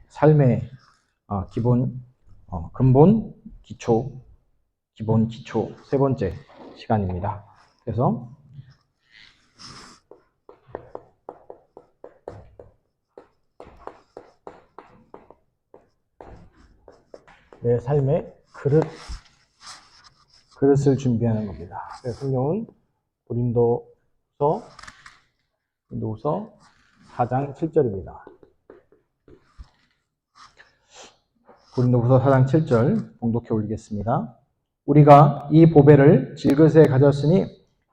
삶의 기본, 근본, 기초, 기본, 기초 세 번째 시간입니다. 그래서 내 삶의 그릇을 준비하는 겁니다. 그래서 성경은 고린도서 4장 7절입니다. 고린도후서 4장 7절 봉독해 올리겠습니다. 우리가 이 보배를 질그릇에 가졌으니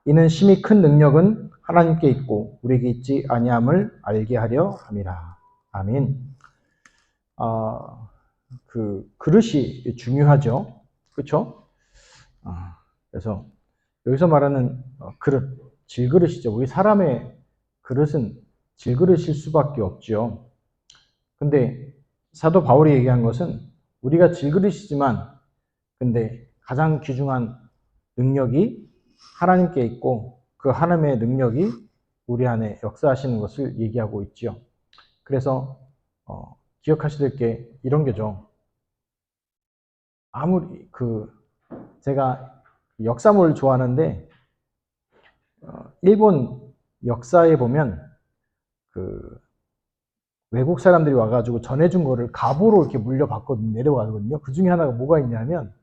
이는 심히 큰 능력은 하나님께 있고 우리에게 있지 아니함을 알게 하려 함이라. 아멘. 그 그릇이 중요하죠. 그렇죠? 그래서 여기서 말하는 그릇, 질그릇이죠. 우리 사람의 그릇은 질그릇일 수밖에 없죠. 근데 사도 바울이 얘기한 것은 우리가 질그릇이지만 근데 가장 귀중한 능력이 하나님께 있고 그 하나님의 능력이 우리 안에 역사하시는 것을 얘기하고 있죠. 그래서 기억하셔야 될 게 이런 게죠. 아무리 제가 역사물을 좋아하는데 일본 역사에 보면 외국 사람들이 와가지고 전해준 거를 갑오로 이렇게 물려받거든요. 내려가거든요. 그 중에 하나가 뭐가 있냐면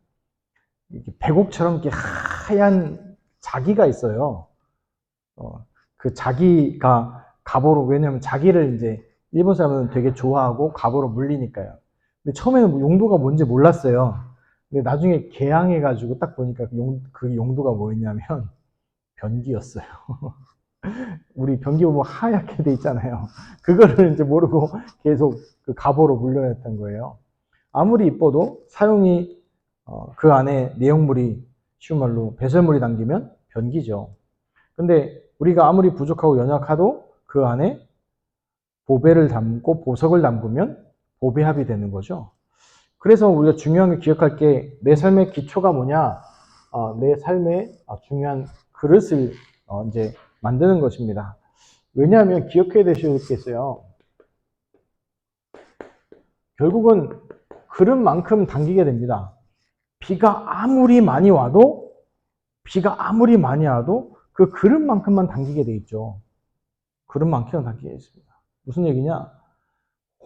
이렇게 백옥처럼 이렇게 하얀 자기가 있어요. 그 자기가 갑오로, 왜냐면 자기를 이제 일본 사람은 되게 좋아하고 갑오로 물리니까요. 근데 처음에는 용도가 뭔지 몰랐어요. 근데 나중에 개항해가지고 딱 보니까 그 용도가 뭐였냐면 변기였어요. 우리 변기 보면 하얗게 돼 있잖아요. 그거를 이제 모르고 계속 그 갑오로 물려냈던 거예요. 아무리 이뻐도 사용이 그 안에 내용물이 쉬운 말로 배설물이 담기면 변기죠. 근데 우리가 아무리 부족하고 연약하도 그 안에 보배를 담고 보석을 담그면 보배합이 되는 거죠. 그래서 우리가 중요한 게 기억할 게 내 삶의 기초가 뭐냐? 내 삶의 중요한 그릇을 이제 만드는 것입니다. 왜냐하면 기억해야 되실 게 있어요. 결국은 그릇만큼 담기게 됩니다. 비가 아무리 많이 와도 그 그릇만큼만 담기게 돼 있죠. 그릇만큼만 담기게 돼 있습니다. 무슨 얘기냐?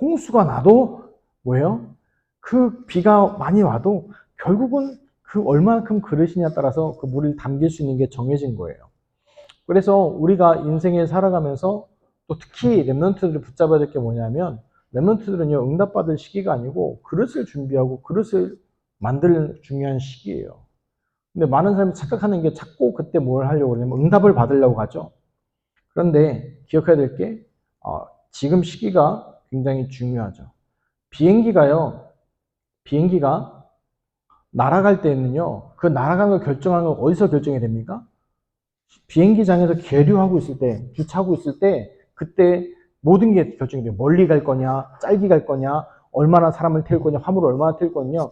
홍수가 나도 뭐예요? 그 비가 많이 와도 결국은 그 얼마만큼 그릇이냐에 따라서 그 물을 담길 수 있는 게 정해진 거예요. 그래서 우리가 인생에 살아가면서 또 특히 랩런트들을 붙잡아야 될 게 뭐냐면 랩런트들은요 응답받을 시기가 아니고 그릇을 준비하고 그릇을 만들 중요한 시기예요. 근데 많은 사람이 착각하는 게 자꾸 그때 뭘 하려고 그러냐면 응답을 받으려고 하죠. 그런데 기억해야 될 게 지금 시기가 굉장히 중요하죠. 비행기가 날아갈 때는요 그 날아가는 걸 결정하는 건 어디서 결정이 됩니까? 비행기장에서 계류하고 있을 때, 주차하고 있을 때, 그때 모든 게 결정이 돼요. 멀리 갈 거냐, 짧게 갈 거냐, 얼마나 사람을 태울 거냐, 화물을 얼마나 태울 거냐.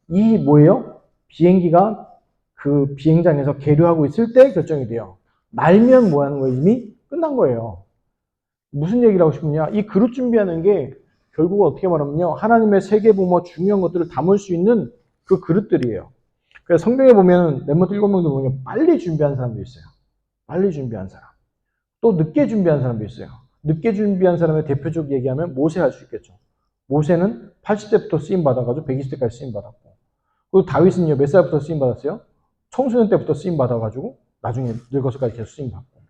이 뭐예요? 비행기가 그 비행장에서 계류하고 있을 때 결정이 돼요. 날면 뭐 하는 거예요? 이미 끝난 거예요. 무슨 얘기를 하고 싶으냐? 이 그릇 준비하는 게 결국은 어떻게 말하면요. 하나님의 세계보모 중요한 것들을 담을 수 있는 그 그릇들이에요. 그래서 성경에 보면 렘넌트 7명도 보면 빨리 준비한 사람도 있어요. 빨리 준비한 사람. 또 늦게 준비한 사람도 있어요. 늦게 준비한 사람의 대표적 얘기하면 모세 할 수 있겠죠. 모세는 80대부터 쓰임 받아가지고 120대까지 쓰임 받았고. 그리고 다윗은요, 몇 살부터 쓰임 받았어요? 청소년 때부터 쓰임 받아가지고 나중에 늙어서까지 계속 쓰임 받고.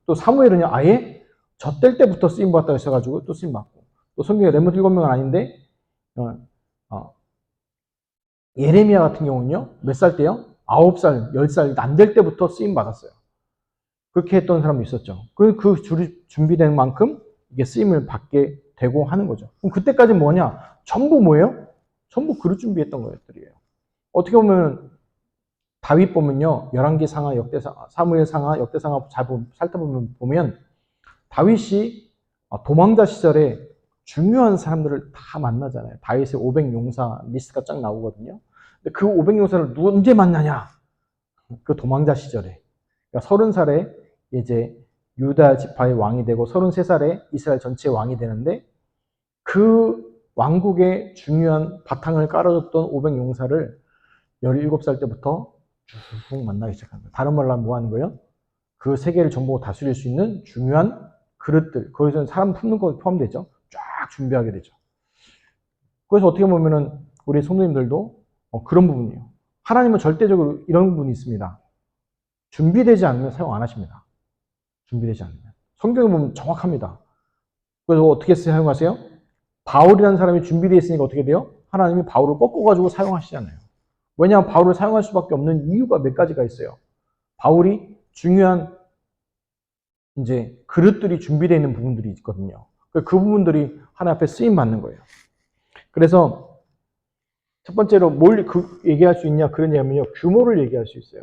또 사무엘은요, 아예 젖될 때부터 쓰임 받았다고 했어가지고 또 쓰임 받고. 또 성경에 렘넌트 7명은 아닌데, 예레미야 같은 경우는요, 몇 살 때요? 9살, 10살 안 될 때부터 쓰임 받았어요. 그렇게 했던 사람도 있었죠. 그 준비된 만큼 이게 쓰임을 받게 되고 하는 거죠. 그럼 그때까지 뭐냐? 전부 뭐예요? 전부 그릇 준비했던 것들이에요. 어떻게 보면 다윗 보면요. 열왕기상하, 역대상하, 사무엘상하, 역대상하 잘 살펴보면 다윗이 도망자 시절에 중요한 사람들을 다 만나잖아요. 다윗의 500용사 리스트가 쫙 나오거든요. 근데 그 500용사를 언제 만나냐? 그 도망자 시절에. 그러니까 30살에 이제 유다 지파의 왕이 되고 33살에 이스라엘 전체의 왕이 되는데 그 왕국의 중요한 바탕을 깔아줬던 500용사를 17살 때부터 쭉 만나기 시작한 거예요. 다른 말로 하면 뭐 하는 거예요? 그 세계를 전부 다스릴 수 있는 중요한 그릇들, 거기서는 사람 품는 거 포함되죠. 쫙 준비하게 되죠. 그래서 어떻게 보면은 우리 성도님들도 그런 부분이에요. 하나님은 절대적으로 이런 부분이 있습니다. 준비되지 않으면 사용 안 하십니다. 준비되지 않으면. 성경에 보면 정확합니다. 그래서 어떻게 사용하세요? 바울이라는 사람이 준비되어 있으니까 어떻게 돼요? 하나님이 바울을 꺾어가지고 사용하시잖아요. 왜냐하면 바울을 사용할 수밖에 없는 이유가 몇 가지가 있어요. 바울이 중요한 이제 그릇들이 준비되어 있는 부분들이 있거든요. 그 부분들이 하나님 앞에 쓰임 받는 거예요. 그래서 첫 번째로 뭘 얘기할 수 있냐 그런 얘기하면요. 규모를 얘기할 수 있어요.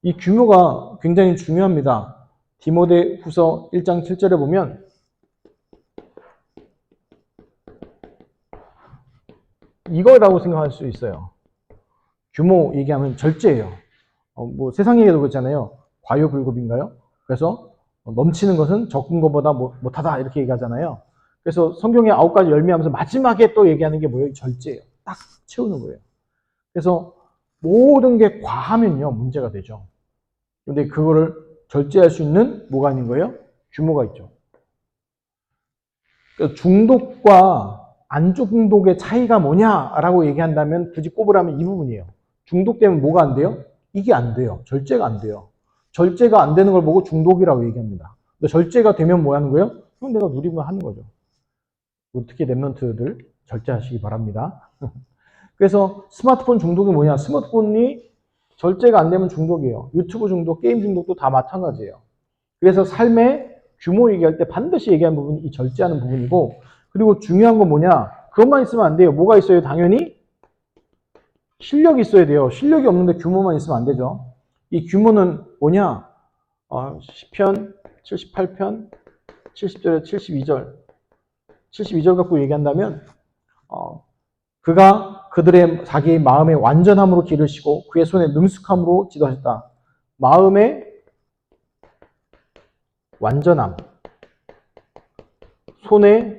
이 규모가 굉장히 중요합니다. 디모데후서 1장 7절에 보면 이거라고 생각할 수 있어요. 규모 얘기하면 절제예요. 뭐 세상 얘기도 그렇잖아요. 과유불급인가요? 그래서 넘치는 것은 적은 것보다 못하다 이렇게 얘기하잖아요. 그래서 성경의 9가지 열매하면서 마지막에 또 얘기하는 게 뭐예요? 절제예요. 딱 채우는 거예요. 그래서 모든 게 과하면요 문제가 되죠. 근데 그거를 절제할 수 있는 뭐가 있는 거예요? 규모가 있죠. 그러니까 중독과 안 중독의 차이가 뭐냐라고 얘기한다면 굳이 꼽으라면 이 부분이에요. 중독되면 뭐가 안 돼요? 이게 안 돼요. 절제가 안 돼요. 절제가 안 되는 걸 보고 중독이라고 얘기합니다. 근데 절제가 되면 뭐 하는 거예요? 그럼 내가 누리면 하는 거죠. 특히 랩런트들 절제하시기 바랍니다. 그래서 스마트폰 중독이 뭐냐? 스마트폰이 절제가 안 되면 중독이에요. 유튜브 중독, 게임 중독도 다 마찬가지예요. 그래서 삶의 규모 얘기할 때 반드시 얘기하는 부분이 이 절제하는 부분이고, 그리고 중요한 건 뭐냐? 그것만 있으면 안 돼요. 뭐가 있어요? 당연히 실력이 있어야 돼요. 실력이 없는데 규모만 있으면 안 되죠. 이 규모는 뭐냐? 시편 78편 70절에 72절 72절 갖고 얘기한다면 그가 그들의 자기 마음의 완전함으로 기르시고 그의 손에 능숙함으로 지도하셨다. 마음의 완전함, 손의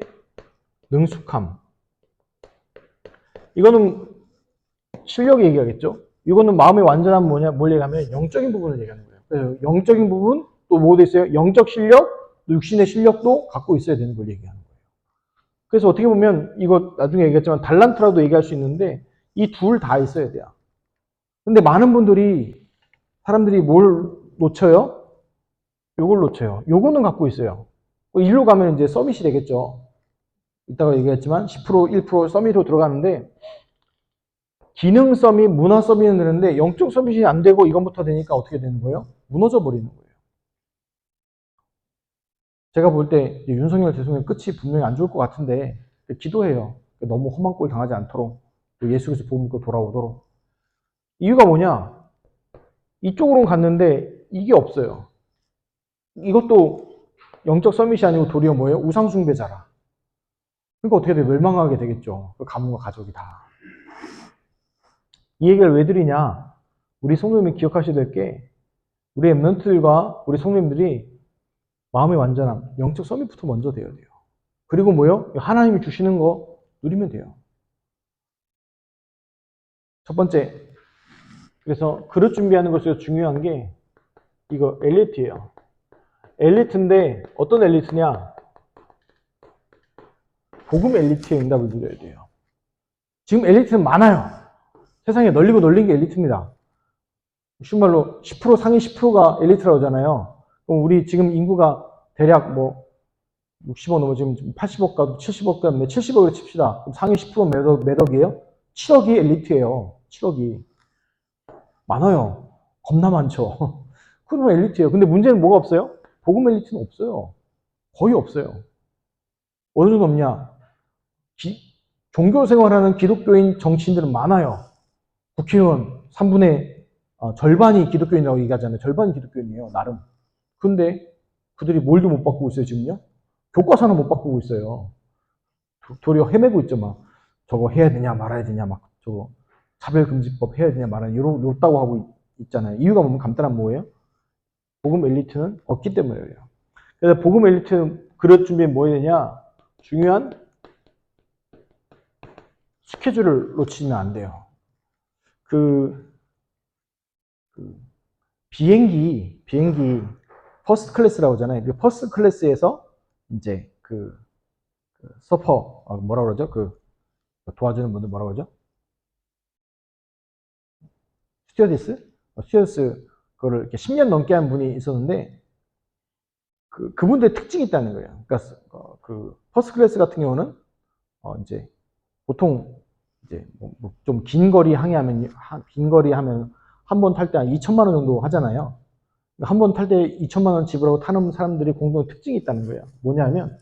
능숙함. 이거는 실력 얘기하겠죠. 이거는 마음의 완전함 뭐냐, 뭘 얘기하면 영적인 부분을 얘기하는 거예요. 그래서 영적인 부분 또 뭐도 있어요? 영적 실력, 육신의 실력도 갖고 있어야 되는 걸 얘기하는 거예요. 그래서 어떻게 보면 이거 나중에 얘기했지만 달란트라도 얘기할 수 있는데 이 둘 다 있어야 돼요. 근데 많은 분들이 사람들이 뭘 놓쳐요? 요걸 놓쳐요. 요거는 갖고 있어요. 일로 가면 이제 서밋이 되겠죠. 이따가 얘기했지만 10% 1% 서밋으로 들어가는데 기능 서밋, 문화 서밋은 되는데 영적 서밋이 안 되고 이것부터 되니까 어떻게 되는 거예요? 무너져 버리는 거예요. 제가 볼 때 윤석열 대통령 끝이 분명히 안 좋을 것 같은데 기도해요. 너무 험한 꼴 당하지 않도록 예수 그리스도 복음 믿고 돌아오도록. 이유가 뭐냐? 이쪽으로 갔는데 이게 없어요. 이것도 영적 서밋이 아니고 도리어 뭐예요? 우상 숭배자라. 그러니까 어떻게 돼? 멸망하게 되겠죠. 그 가문과 가족이 다. 이 얘기를 왜 드리냐? 우리 성도님이 기억하셔야 될 게 우리 엠넌트들과 우리 성도님들이 마음의 완전함, 영적 서밋부터 먼저 되어야 돼요. 그리고 뭐요? 하나님이 주시는 거 누리면 돼요. 첫 번째, 그래서 그릇 준비하는 것에서 중요한 게 이거 엘리트예요. 엘리트인데 어떤 엘리트냐? 복음 엘리트의 응답을 드려야 돼요. 지금 엘리트는 많아요. 세상에 널리고 널린 게 엘리트입니다. 쉬운 말로 10% 상위 10%가 엘리트라고 하잖아요. 그럼 우리 지금 인구가 대략 뭐 60억 넘어 지금 80억 가도 70억 가면 70억을 칩시다. 그럼 상위 10% 몇 억이에요? 7억이 엘리트예요. 7억이. 많아요. 겁나 많죠. 그러면 엘리트예요. 근데 문제는 뭐가 없어요? 복음 엘리트는 없어요. 거의 없어요. 어느 정도 없냐? 종교 생활하는 기독교인 정치인들은 많아요. 국회의원 3분의 절반이 기독교인이라고 얘기하잖아요. 절반이 기독교인이에요. 나름. 근데 그들이 뭘도 못 바꾸고 있어요. 지금요? 교과서는 못 바꾸고 있어요. 도리어 헤매고 있죠. 막 저거 해야 되냐 말아야 되냐 막 저거 차별금지법 해야 되냐 말아야 이렇다고 하고 있잖아요. 이유가 뭐면 간단한 뭐예요? 복음 엘리트는 없기 때문이에요. 그래서 복음 엘리트 그릇 준비에 뭐 해야 되냐? 중요한 스케줄을 놓치면 안 돼요. 비행기 퍼스트 클래스라고 하잖아요. 그 퍼스트 클래스에서 이제 서퍼 뭐라 그러죠? 도와주는 분들 뭐라 그러죠? 스튜어디스 그거를 이렇게 10년 넘게 한 분이 있었는데 그분들의 특징이 있다는 거예요. 그러니까 퍼스트 클래스 같은 경우는 이제 보통 이제 좀 긴 거리 항해하면 한 번 탈 때 한 2천만 원 정도 하잖아요. 한 번 탈 때 2천만 원 지불하고 타는 사람들이 공동 특징이 있다는 거예요. 뭐냐면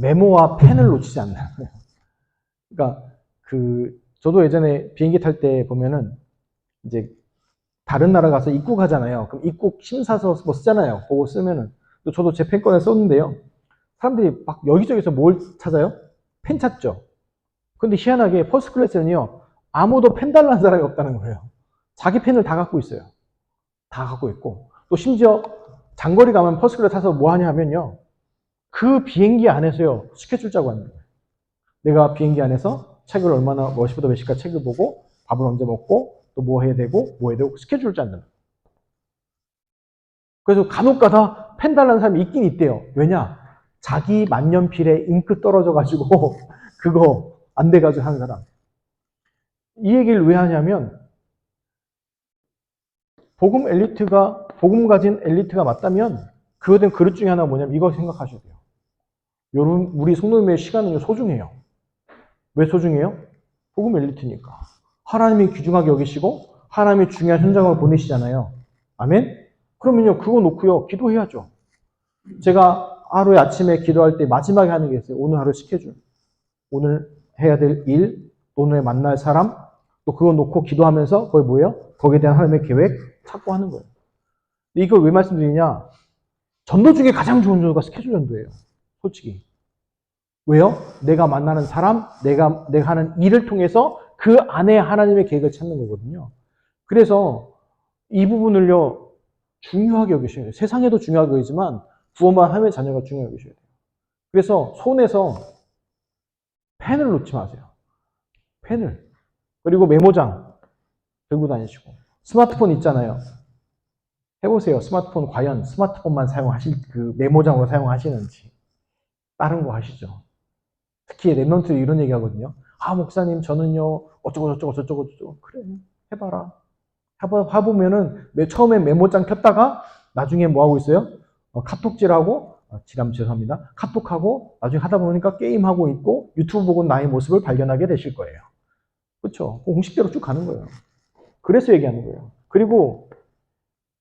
메모와 펜을 놓치지 않는 거예요. 그러니까 저도 예전에 비행기 탈 때 보면은 이제 다른 나라 가서 입국하잖아요. 그럼 입국 심사서 뭐 쓰잖아요. 그거 쓰면은 저도 제 펜 꺼내 썼는데요. 사람들이 막 여기저기서 뭘 찾아요? 펜 찾죠. 근데 희한하게 퍼스트 클래스는요, 아무도 펜 달라는 사람이 없다는 거예요. 자기 펜을 다 갖고 있어요. 다 갖고 있고, 또 심지어 장거리 가면 퍼스트 클래스 타서 뭐 하냐 하면요, 그 비행기 안에서요, 스케줄 짜고 하는 거예요. 내가 비행기 안에서 책을 얼마나, 몇 시부터 몇 시까지 책을 보고, 밥을 언제 먹고, 또 뭐 해야 되고, 스케줄 짜는 거예요. 그래서 간혹 가다 펜 달라는 사람이 있긴 있대요. 왜냐? 자기 만년필에 잉크 떨어져가지고, 그거 안 돼가지고 하는 사람. 이 얘기를 왜 하냐면, 복음 가진 엘리트가 맞다면, 그거에 대한 그릇 중에 하나가 뭐냐면, 이거 생각하셔야 돼요. 여러분, 우리 성도님의 시간은 소중해요. 왜 소중해요? 복음 엘리트니까. 하나님이 귀중하게 여기시고, 하나님이 중요한 현장을 보내시잖아요. 아멘? 그러면요, 그거 놓고요, 기도해야죠. 제가 하루에 아침에 기도할 때 마지막에 하는 게 있어요. 오늘 하루 스케줄. 오늘 해야 될 일, 오늘 만날 사람, 또 그거 놓고 기도하면서 거기 뭐예요? 거기에 대한 하나님의 계획 찾고 하는 거예요. 이걸 왜 말씀드리냐? 전도 중에 가장 좋은 전도가 스케줄 전도예요. 솔직히. 왜요? 내가 만나는 사람, 내가 하는 일을 통해서 그 안에 하나님의 계획을 찾는 거거든요. 그래서 이 부분을요, 중요하게 여기셔야 돼요. 세상에도 중요하게 여기지만 구원받은 하나님의 자녀가 중요하게 여기셔야 돼요. 그래서 손에서 펜을 놓지 마세요. 펜을. 그리고 메모장 들고 다니시고. 스마트폰 있잖아요. 해보세요. 스마트폰 과연 스마트폰만 메모장으로 사용하시는지. 다른 거 하시죠. 특히 랩런트 이런 얘기 하거든요. 아, 목사님, 저는요, 어쩌고. 그래, 해봐라. 해보면은, 처음에 메모장 켰다가, 나중에 뭐 하고 있어요? 카톡질하고, 죄송합니다. 카톡하고, 나중에 하다 보니까 게임하고 있고, 유튜브 보고 나의 모습을 발견하게 되실 거예요. 그렇죠? 공식대로 쭉 가는 거예요. 그래서 얘기하는 거예요. 그리고,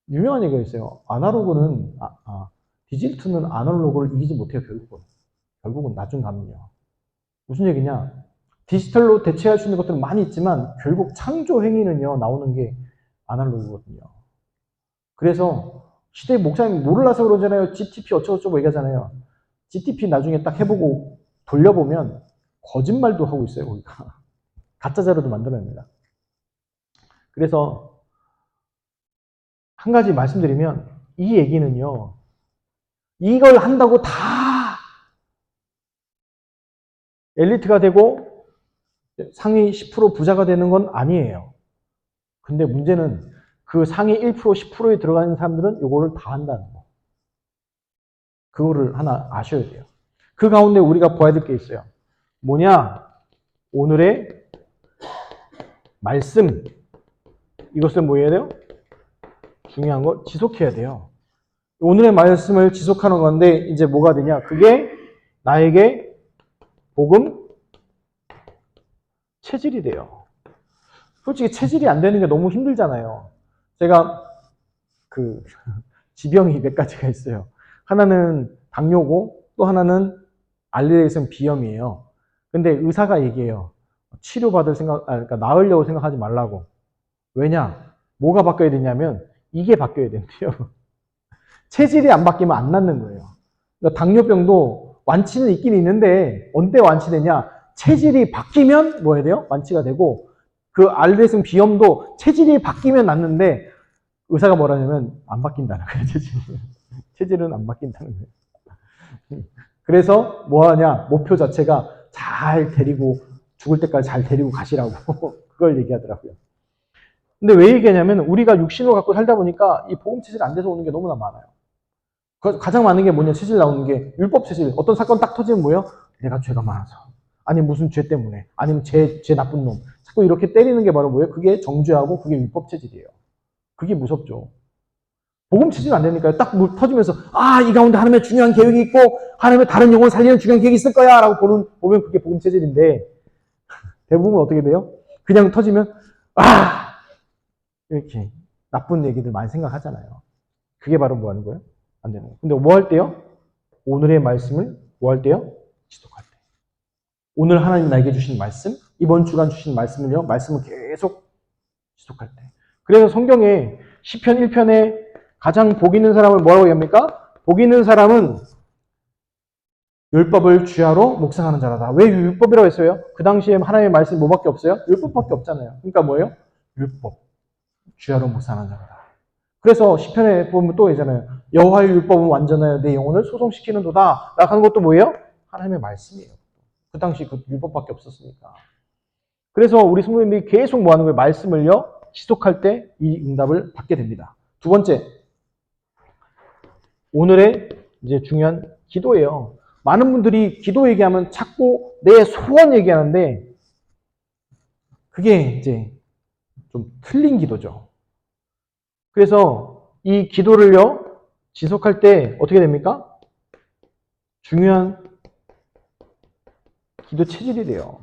유명한 얘기가 있어요. 디지털은 아날로그를 이기지 못해요, 결국은 나중 가면요. 무슨 얘기냐? 디지털로 대체할 수 있는 것들은 많이 있지만 결국 창조 행위는요 나오는 게 아날로그거든요. 그래서 시대 목사님 몰라서 그러잖아요. GTP 어쩌고저쩌고 얘기하잖아요. GTP 나중에 딱 해보고 돌려보면 거짓말도 하고 있어요. 거기가 가짜 자료도 만들어냅니다. 그래서 한 가지 말씀드리면 이 얘기는요. 이걸 한다고 다 엘리트가 되고 상위 10% 부자가 되는 건 아니에요. 근데 문제는 그 상위 1%, 10%에 들어가는 사람들은 이거를 다 한다는 거. 그거를 하나 아셔야 돼요. 그 가운데 우리가 봐야 될 게 있어요. 뭐냐? 오늘의 말씀. 이것을 뭐 해야 돼요? 중요한 거 지속해야 돼요. 오늘의 말씀을 지속하는 건데 이제 뭐가 되냐? 그게 나에게 복음 체질이 돼요. 솔직히 체질이 안 되는 게 너무 힘들잖아요. 제가 지병이 몇 가지가 있어요. 하나는 당뇨고 또 하나는 알레르기성 비염이에요. 근데 의사가 얘기해요. 그러니까 나으려고 생각하지 말라고. 왜냐? 뭐가 바뀌어야 되냐면 이게 바뀌어야 된대요. 체질이 안 바뀌면 안 낫는 거예요. 그러니까 당뇨병도 완치는 있긴 있는데 언제 완치되냐? 체질이 바뀌면 뭐 해야 돼요? 완치가 되고 그 알레르기성 비염도 체질이 바뀌면 낫는데 의사가 뭐라냐면 안 바뀐다는 거예요. 체질은 안 바뀐다는 거예요. 그래서 뭐 하냐? 목표 자체가 잘 데리고, 죽을 때까지 잘 데리고 가시라고. 그걸 얘기하더라고요. 근데 왜 얘기하냐면, 우리가 육신을 갖고 살다 보니까 이 복음 체질 안 돼서 오는 게 너무나 많아요. 가장 많은 게 뭐냐? 체질 나오는 게 율법 체질. 어떤 사건 딱 터지면 뭐예요? 내가 죄가 많아서. 아니 무슨 죄 때문에. 아니면 죄 나쁜 놈. 자꾸 이렇게 때리는 게 바로 뭐예요? 그게 정죄하고 그게 율법 체질이에요. 그게 무섭죠. 복음 체질 안 되니까요. 딱 터지면서 이 가운데 하나님의 중요한 계획이 있고 하나님의 다른 영혼을 살리는 중요한 계획이 있을 거야 라고 보면 그게 복음 체질인데 대부분 어떻게 돼요? 그냥 터지면 이렇게 나쁜 얘기들 많이 생각하잖아요. 그게 바로 뭐 하는 거예요? 안 되는 거예요. 근데 뭐 할 때요? 오늘의 말씀을 뭐 할 때요? 지속할 때. 오늘 하나님 나에게 주신 말씀, 이번 주간 주신 말씀을요, 말씀을 계속 지속할 때. 그래서 성경에 시편 1편에 가장 복 있는 사람을 뭐라고 얘기합니까? 복 있는 사람은 율법을 주야로 묵상하는 자라다. 왜 율법이라고 했어요? 그 당시에 하나님의 말씀이 뭐밖에 없어요? 율법밖에 없잖아요. 그러니까 뭐예요? 율법. 주야로 묵상하는 자라다. 그래서 시편에 보면 또 있잖아요. 여호와의 율법은 완전하여 내 영혼을 소송시키는도다. 라고 하는 것도 뭐예요? 하나님의 말씀이에요. 그 당시 그 율법밖에 없었으니까. 그래서 우리 성도님들이 계속 뭐 하는 거예요? 말씀을요, 지속할 때 이 응답을 받게 됩니다. 두 번째, 오늘의 이제 중요한 기도예요. 많은 분들이 기도 얘기하면 자꾸 내 소원 얘기하는데 그게 이제 좀 틀린 기도죠. 그래서 이 기도를요, 지속할 때 어떻게 됩니까? 중요한 기도 체질이 돼요.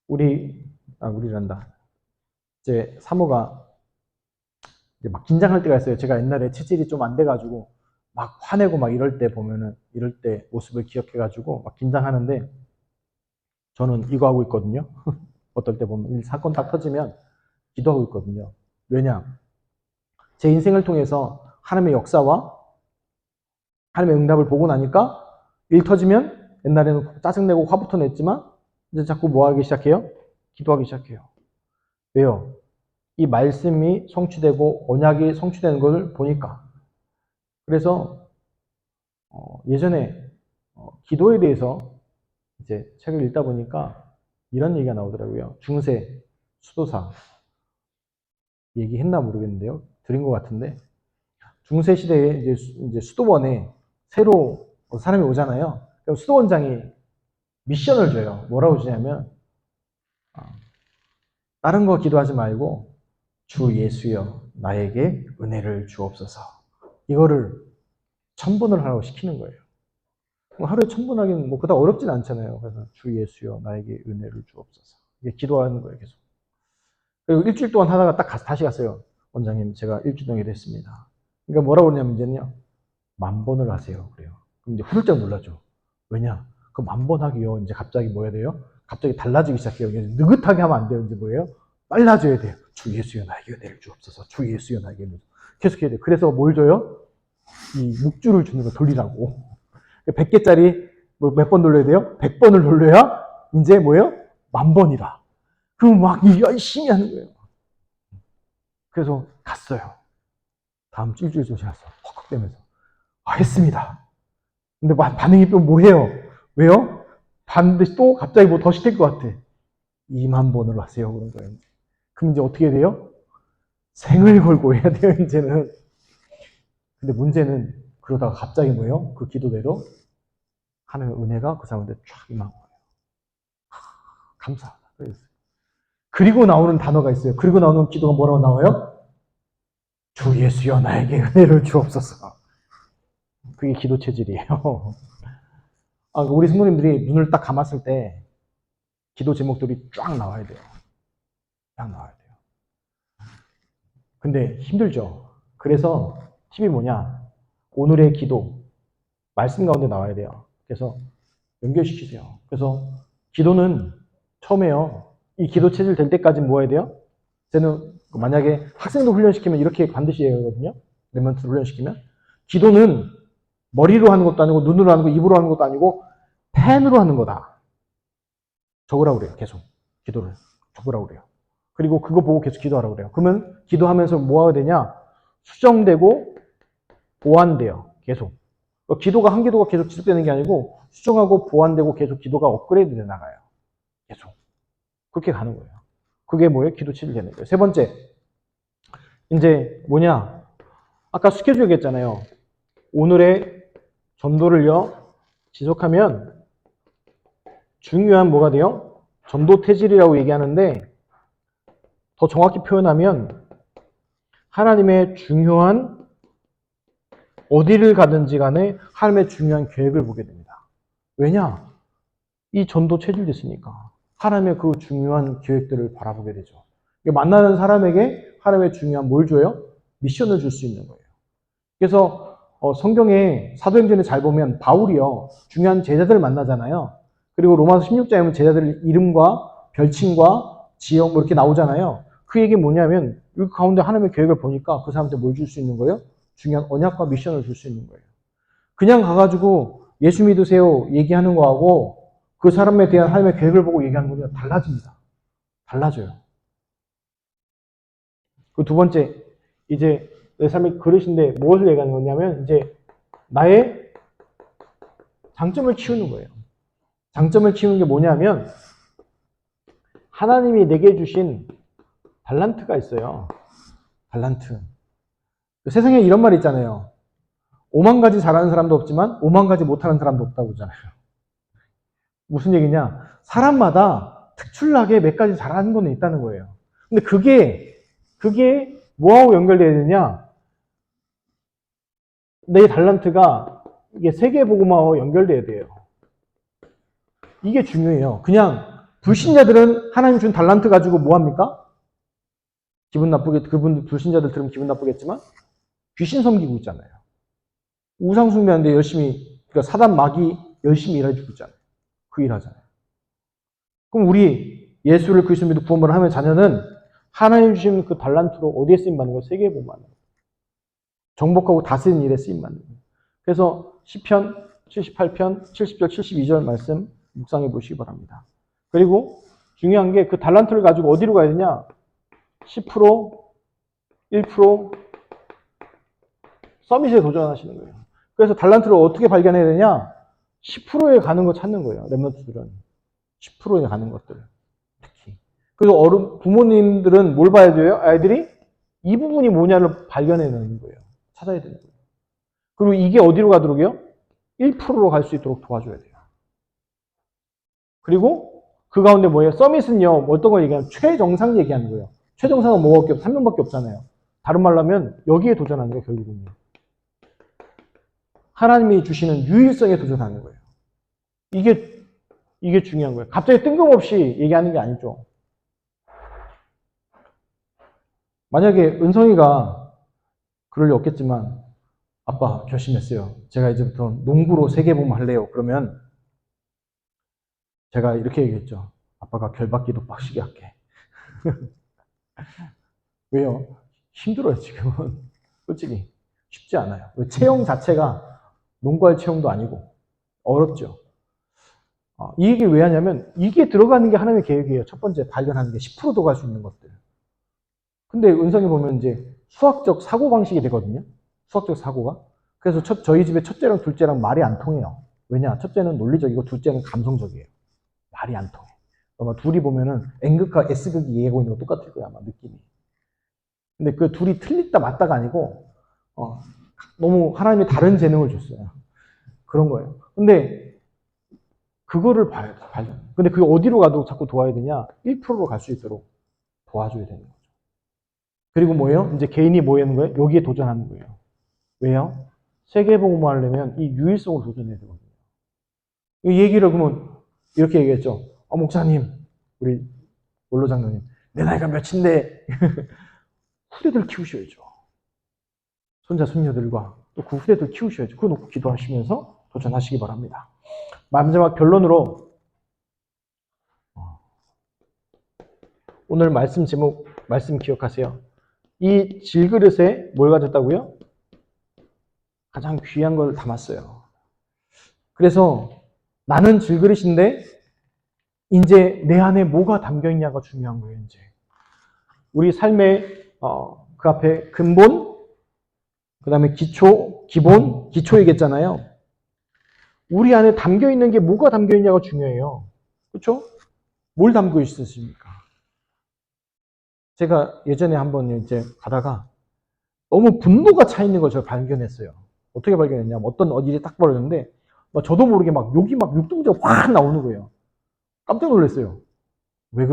우리란다. 이제 사모가 이제 막 긴장할 때가 있어요. 제가 옛날에 체질이 좀 안 돼가지고 막 화내고 막 이럴 때 보면은 이럴 때 모습을 기억해가지고 막 긴장하는데 저는 이거 하고 있거든요. 어떨 때 보면 이 사건 딱 터지면 기도하고 있거든요. 왜냐? 제 인생을 통해서 하나님의 역사와 하나님의 응답을 보고 나니까 일 터지면 옛날에는 짜증내고 화부터 냈지만 이제 자꾸 뭐 하기 시작해요? 기도하기 시작해요. 왜요? 이 말씀이 성취되고 언약이 성취되는 것을 보니까. 그래서 예전에 기도에 대해서 이제 책을 읽다 보니까 이런 얘기가 나오더라고요. 중세 수도사 얘기했나 모르겠는데요. 들은 것 같은데 중세 시대에 이제 수도원에 새로 사람이 오잖아요. 그럼 수도원장이 미션을 줘요. 뭐라고 주냐면 다른 거 기도하지 말고 주 예수여 나에게 은혜를 주옵소서. 이거를 1000번을 하라고 시키는 거예요. 하루에 1000번 하기는 뭐 그다지 어렵진 않잖아요. 그래서 주 예수여 나에게 은혜를 주옵소서. 이게 기도하는 거예요, 계속. 그리고 일주일 동안 하다가 딱 다시 갔어요. 원장님, 제가 일주일 동안 이랬습니다. 그러니까 뭐라고 그러냐면 이제는요, 10,000번을 하세요. 그래요. 그럼 이제 후들짝 놀라죠. 왜냐? 그 10,000번 하기요. 이제 갑자기 뭐 해야 돼요? 갑자기 달라지기 시작해요. 느긋하게 하면 안 돼요. 이제 뭐예요? 빨라져야 돼요. 주 예수여 나에게 은혜를 주옵소서. 주 예수여 나에게 은혜를 주옵소서. 계속 해야 돼요. 그래서 뭘 줘요? 이 묵주를 주는 거 돌리라고. 100개짜리 뭐 몇 번 돌려야 돼요? 100번을 돌려야 이제 뭐예요? 10,000번이다. 그럼 막 열심히 하는 거예요. 그래서 갔어요. 다음 일주일 지나서 헉헉대면서 했습니다. 근데 반응이 또 뭐예요? 왜요? 반드시 또 갑자기 뭐 더 시킬 것 같아. 20,000번을 하세요. 그런 거예요. 그럼 이제 어떻게 돼요? 생을 걸고 해야 돼요, 이제는. 근데 문제는 그러다가 갑자기 뭐예요? 그 기도대로 하나님의 은혜가 그 사람한테 쫙 임한 거예요. 감사하다. 그리고 나오는 단어가 있어요. 그리고 나오는 기도가 뭐라고 나와요? 주 예수여 나에게 은혜를 주옵소서. 그게 기도 체질이에요. 우리 성도님들이 눈을 딱 감았을 때 기도 제목들이 쫙 나와야 돼요. 쫙 나와야 돼요. 근데 힘들죠. 그래서 팁이 뭐냐? 오늘의 기도, 말씀 가운데 나와야 돼요. 그래서 연결시키세요. 그래서 기도는 처음에요. 이 기도 체질 될 때까지 뭐 해야 돼요? 저는 만약에 학생도 훈련시키면 이렇게 반드시 해야 하거든요. 랩런트를 훈련시키면. 기도는 머리로 하는 것도 아니고 눈으로 하는 거, 입으로 하는 것도 아니고 펜으로 하는 거다. 적으라고 그래요. 계속. 기도를. 적으라고 그래요. 그리고 그거 보고 계속 기도하라고 그래요. 그러면 기도하면서 뭐 해야 되냐? 수정되고 보완돼요. 계속. 기도가 한 기도가 계속 지속되는 게 아니고 수정하고 보완되고 계속 기도가 업그레이드 돼 나가요. 계속. 그렇게 가는 거예요. 그게 뭐예요? 기도 치료되는 거예요. 세 번째. 이제 뭐냐? 아까 스케줄 얘기했잖아요. 오늘의 전도를요, 지속하면 중요한 뭐가 돼요? 전도 태질이라고 얘기하는데 더 정확히 표현하면 하나님의 중요한 어디를 가든지 간에 하나님의 중요한 계획을 보게 됩니다. 왜냐? 이 전도 체질됐으니까 하나님의 그 중요한 계획들을 바라보게 되죠. 만나는 사람에게 하나님의 중요한 뭘 줘요? 미션을 줄 수 있는 거예요. 그래서 성경에 사도행전에 잘 보면 바울이요, 중요한 제자들을 만나잖아요. 그리고 로마서 16장에 보면 제자들 이름과 별칭과 지역 뭐 이렇게 나오잖아요. 그 얘기 뭐냐면 이 가운데 하나님의 계획을 보니까 그 사람한테 뭘 줄 수 있는 거예요? 중요한 언약과 미션을 줄 수 있는 거예요. 그냥 가가지고 예수 믿으세요 얘기하는 거하고 그 사람에 대한 하나님의 계획을 보고 얘기하는 거는 달라집니다. 달라져요. 그 두 번째, 이제 내 삶의 그릇인데 무엇을 얘기하는 거냐면 이제 나의 장점을 키우는 거예요. 장점을 키우는 게 뭐냐면 하나님이 내게 주신 달란트가 있어요. 달란트. 세상에 이런 말 있잖아요. 5만 가지 잘하는 사람도 없지만 5만 가지 못하는 사람도 없다고 그러잖아요. 무슨 얘기냐? 사람마다 특출나게 몇 가지 잘하는 거는 있다는 거예요. 근데 그게 뭐하고 연결되어야 되냐? 내 달란트가 이게 세계복음화와 연결돼야 돼요. 이게 중요해요. 그냥 불신자들은 하나님 준 달란트 가지고 뭐 합니까? 기분 나쁘게, 그분 불신자들 들으면 기분 나쁘겠지만 귀신 섬기고 있잖아요. 우상 숭배하는데 열심히, 그러니까 사단 마귀 열심히 일해주고 있잖아요. 그 일 하잖아요. 그럼 우리 예수를 그리스도 믿고 구원을 하면 자녀는 하나님 주신 그 달란트로 어디에 쓰임받는 거예요? 세계에 복음하는 거예요. 정복하고 다스리는 일에 쓰임받는 거예요. 그래서 시편 78편 70절 72절 말씀 묵상해 보시기 바랍니다. 그리고 중요한 게 그 달란트를 가지고 어디로 가야 되냐? 10%, 1%, 서밋에 도전하시는 거예요. 그래서 달란트를 어떻게 발견해야 되냐? 10%에 가는 거 찾는 거예요. 랩런트들은 10%에 가는 것들 특히. 그리고 부모님들은 뭘 봐야 돼요? 아이들이 이 부분이 뭐냐를 발견해내는 거예요. 찾아야 되는 거예요. 그리고 이게 어디로 가도록요? 1%로 갈 수 있도록 도와줘야 돼요. 그리고 그 가운데 뭐예요? 서밋은요, 어떤 걸 얘기하면 최정상 얘기하는 거예요. 최정상은 뭐밖에 없, 3명밖에 없잖아요. 다른 말로 하면 여기에 도전하는 거예요, 결국은요. 하나님이 주시는 유일성에 도전하는 거예요. 이게 중요한 거예요. 갑자기 뜬금없이 얘기하는 게 아니죠. 만약에 은성이가 그럴 리 없겠지만 아빠 결심했어요. 제가 이제부터 농구로 세계복음 할래요. 그러면 제가 이렇게 얘기했죠. 아빠가 결박기도 빡시게 할게. 왜요? 힘들어요, 지금은. 솔직히. 쉽지 않아요. 체형 자체가 농구할 체형도 아니고 어렵죠. 이 얘기 왜 하냐면 이게 들어가는 게 하나님의 계획이에요. 첫 번째 발견하는 게 10%도 갈 수 있는 것들. 근데 은성이 보면 이제 수학적 사고방식이 되거든요. 수학적 사고가. 그래서 저희 집에 첫째랑 둘째랑 말이 안 통해요. 왜냐? 첫째는 논리적이고 둘째는 감성적이에요. 말이 안 통해. 아마 둘이 보면은 N극과 S극이 얘기하고 있는 거 똑같을 거야, 아마 느낌이. 근데 그 둘이 틀리다 맞다가 아니고 너무 하나님이 다른 재능을 줬어요. 그런 거예요. 근데 그거를 발견. 근데 그게 어디로 가도 자꾸 도와야 되냐? 1%로 갈 수 있도록 도와줘야 되는 거죠. 그리고 뭐예요? 이제 개인이 뭐 하는 거예요? 여기에 도전하는 거예요. 왜요? 세계복음화 하려면 이 유일성을 도전해야 되거든요. 이 얘기를 그러면 이렇게 얘기했죠. 목사님, 우리 원로 장로님, 내 나이가 몇인데 후대들 키우셔야죠. 손자, 손녀들과 또 그 후대들 키우셔야죠. 그거 놓고 기도하시면서 도전하시기 바랍니다. 마지막 결론으로 오늘 말씀 제목, 말씀 기억하세요. 이 질그릇에 뭘 가졌다고요? 가장 귀한 걸 담았어요. 그래서 나는 질그릇인데 이제 내 안에 뭐가 담겨있냐가 중요한 거예요. 이제 우리 삶의 그 앞에 근본, 그 다음에 기초, 기본, 기초 얘기했잖아요. 우리 안에 담겨 있는 게 뭐가 담겨 있냐가 중요해요. 그렇죠? 뭘 담고 있으십니까? 제가 예전에 한번 이제 가다가 너무 분노가 차 있는 걸 제가 발견했어요. 어떻게 발견했냐면 어떤 일이 딱 벌어졌는데 저도 모르게 막 욕이 막 육동자가 확 나오는 거예요. 깜짝 놀랐어요. 왜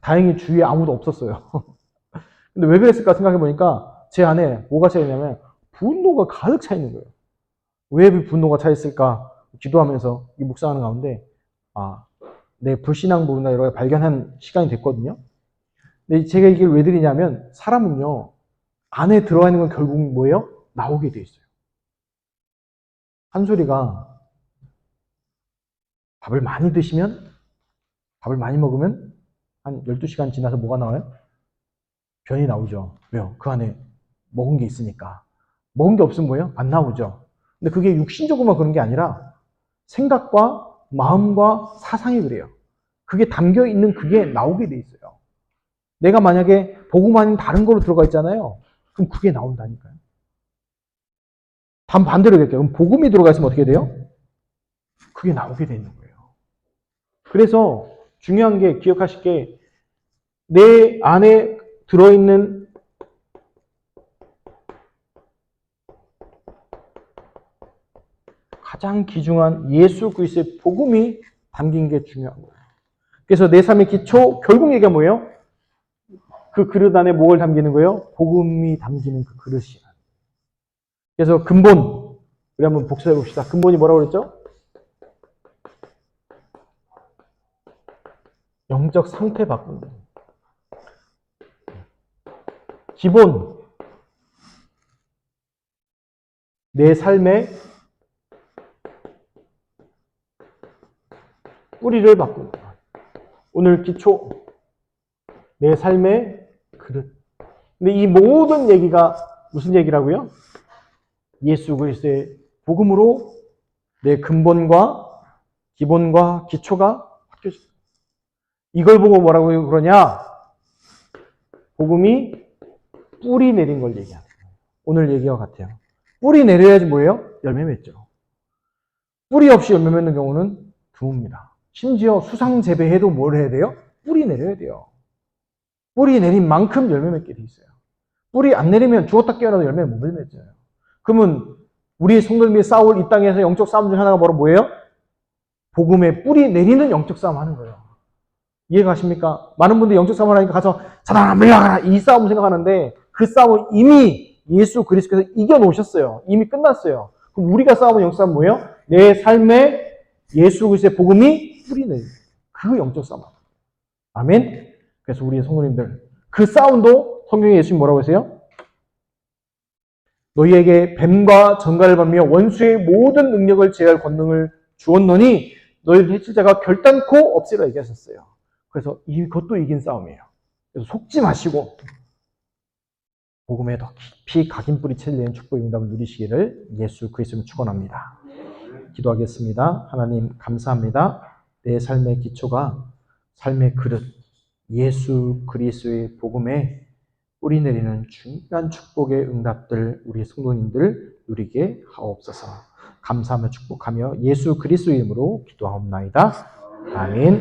다행히 주위에 아무도 없었어요. 근데 왜 그랬을까 생각해 보니까 제 안에 뭐가 차 있냐면 분노가 가득 차 있는 거예요. 왜 분노가 차 있을까? 기도하면서 이 묵상하는 가운데 내 불신앙 부분이나 여러 가지 발견한 시간이 됐거든요. 근데 제가 이걸 왜 드리냐면 사람은요 안에 들어가 있는 건 결국 뭐예요? 나오게 돼 있어요. 한소리가 밥을 많이 먹으면 한 12시간 지나서 뭐가 나와요? 변이 나오죠. 왜요? 그 안에 먹은 게 있으니까. 먹은 게 없으면 뭐예요? 안 나오죠. 근데 그게 육신적으로만 그런 게 아니라 생각과 마음과 사상이 그래요. 그게 담겨 있는 그게 나오게 돼 있어요. 내가 만약에 복음 아닌 다른 거로 들어가 있잖아요. 그럼 그게 나온다니까요. 반대로 얘기할게요. 그럼 복음이 들어가 있으면 어떻게 돼요? 그게 나오게 되는 거예요. 그래서 중요한 게 기억하실 게 내 안에 들어있는 가장 귀중한 예수 그리스도의 복음이 담긴 게 중요한 거예요. 그래서 내 삶의 기초 결국 얘기가 뭐예요? 그 그릇 안에 뭘 담기는 거예요? 복음이 담기는 그 그릇이야. 그래서 근본 우리 한번 복습해 봅시다. 근본이 뭐라고 그랬죠? 영적 상태 바꾸는 거예요. 기본 내 삶의 뿌리를 바꾸는 거예요. 오늘 기초 내 삶의 그릇. 근데 이 모든 얘기가 무슨 얘기라고요? 예수 그리스도의 복음으로 내 근본과 기본과 기초가 바뀌어집니다. 이걸 보고 뭐라고 그러냐? 복음이 뿌리 내린 걸 얘기하는 거예요. 오늘 얘기와 같아요. 뿌리 내려야지 뭐예요? 열매 맺죠. 뿌리 없이 열매 맺는 경우는 드뭅니다. 심지어 수상 재배해도 뭘 해야 돼요? 뿌리 내려야 돼요. 뿌리 내린 만큼 열매 맺게 돼 있어요. 뿌리 안 내리면 죽었다 깨어나도 열매 못 맺어요. 그러면 우리 성도님이 싸울 이 땅에서 영적 싸움 중 하나가 바로 뭐예요? 복음에 뿌리 내리는 영적 싸움 하는 거예요. 이해가십니까? 많은 분들이 영적 싸움을 하니까 가서 사단아 물러가라 이 싸움 생각하는데 그 싸움은 이미 예수 그리스도께서 이겨놓으셨어요. 이미 끝났어요. 그럼 우리가 싸우는 영적 싸움은 뭐예요? 내 삶에 예수 그리스도의 복음이 뿌리 내리는 그 영적 싸움. 아멘? 그래서 우리 성도님들 그 싸움도 성경에 예수님 뭐라고 하세요? 너희에게 뱀과 전갈을 받며 원수의 모든 능력을 제할 권능을 주었노니 너희를 해칠 자가 결단코 없으리라 얘기하셨어요. 그래서 이것도 이긴 싸움이에요. 그래서 속지 마시고 복음에 더 깊이 각인 뿌리채를 내는 축복의 응답을 누리시기를 예수 그리스도로 축원합니다. 기도하겠습니다. 하나님 감사합니다. 내 삶의 기초가 삶의 그릇 예수 그리스도의 복음에 뿌리 내리는 중요한 축복의 응답들 우리 성도님들 누리게 하옵소서. 감사하며 축복하며 예수 그리스도의 이름으로 기도하옵나이다. 아멘.